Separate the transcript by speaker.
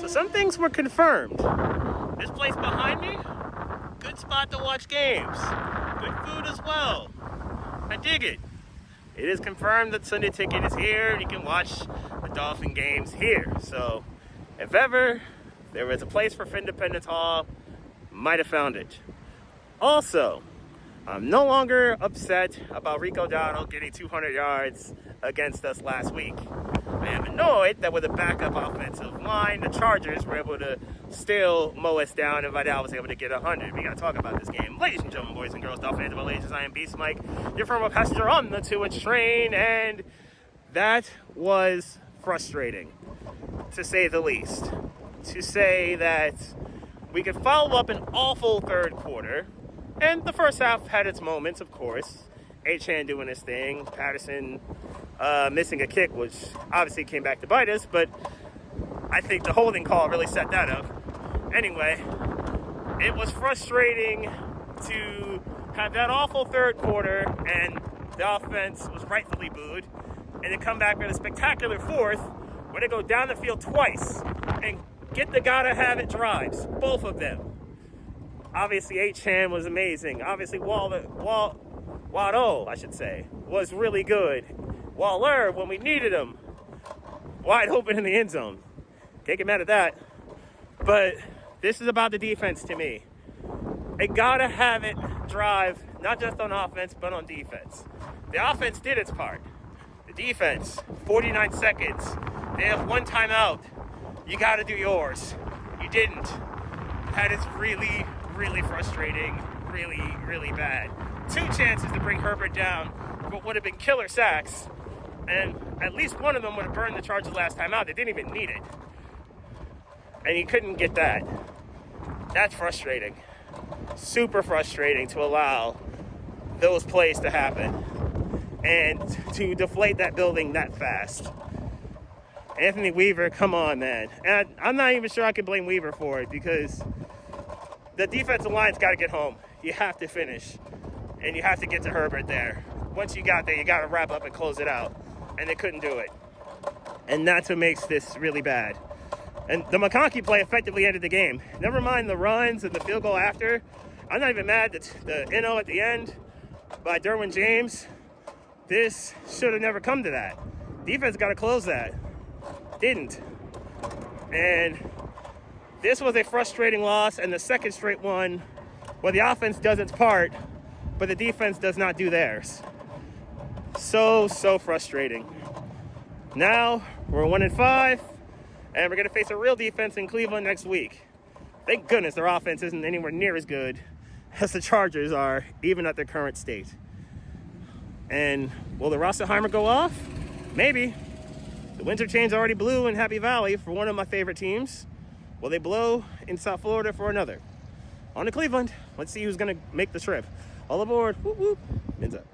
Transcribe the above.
Speaker 1: So some things were confirmed. This place behind me, good spot to watch games. Good food as well. I dig it. It is confirmed that Sunday Ticket is here and you can watch the Dolphin games here. So if ever there was a place for Independence Hall, might have found it. Also, I'm no longer upset about Rico Dowdle getting 200 yards against us last week. I am annoyed that with a backup offensive line, the Chargers were able to still mow us down and Vidal was able to get 100. We got to talk about this game. Ladies and gentlemen, boys and girls, Dolphin fans of all ages, I am Beast Mike, your former passenger on the 2-inch train, and that was frustrating, to say the least. To say that we could follow up an awful third quarter, and the first half had its moments, of course. Achane doing his thing, Patterson missing a kick, which obviously came back to bite us, but I think the holding call really set that up. Anyway, it was frustrating to have that awful third quarter, and the offense was rightfully booed, and then come back with a spectacular fourth, where they go down the field twice, and get the gotta-have-it drives, both of them. Obviously, Achane was amazing. Obviously, Waddle, I should say, was really good. Waller, when we needed him, wide open in the end zone. Can't get mad at that. But this is about the defense to me. A gotta-have-it drive, not just on offense, but on defense. The offense did its part. The defense, 49 seconds. They have one timeout. You got to do yours. You didn't. That is really, really frustrating. Really, really bad. 2 chances to bring Herbert down, what would have been killer sacks. And at least one of them would have burned the Chargers last time out. They didn't even need it. And you couldn't get that. That's frustrating. Super frustrating to allow those plays to happen. And to deflate that building that fast. Anthony Weaver, come on, man. And I'm not even sure I can blame Weaver for it because the defensive line's got to get home. You have to finish. And you have to get to Herbert there. Once you got there, you got to wrap up and close it out. And they couldn't do it. And that's what makes this really bad. And the McConkey play effectively ended the game. Never mind the runs and the field goal after. I'm not even mad that the NO at the end by Derwin James. This should have never come to that. Defense got to close that. Didn't. And this was a frustrating loss, and the second straight one where the offense does its part, but the defense does not do theirs. So frustrating. Now we're 1-5, and we're going to face a real defense in Cleveland next week. Thank goodness their offense isn't anywhere near as good as the Chargers are, even at their current state. And will the Rossenheimer go off? Maybe. The winter chains already blew in Happy Valley for one of my favorite teams. Will they blow in South Florida for another? On to Cleveland. Let's see who's going to make the trip. All aboard. Whoop, whoop. Ends up.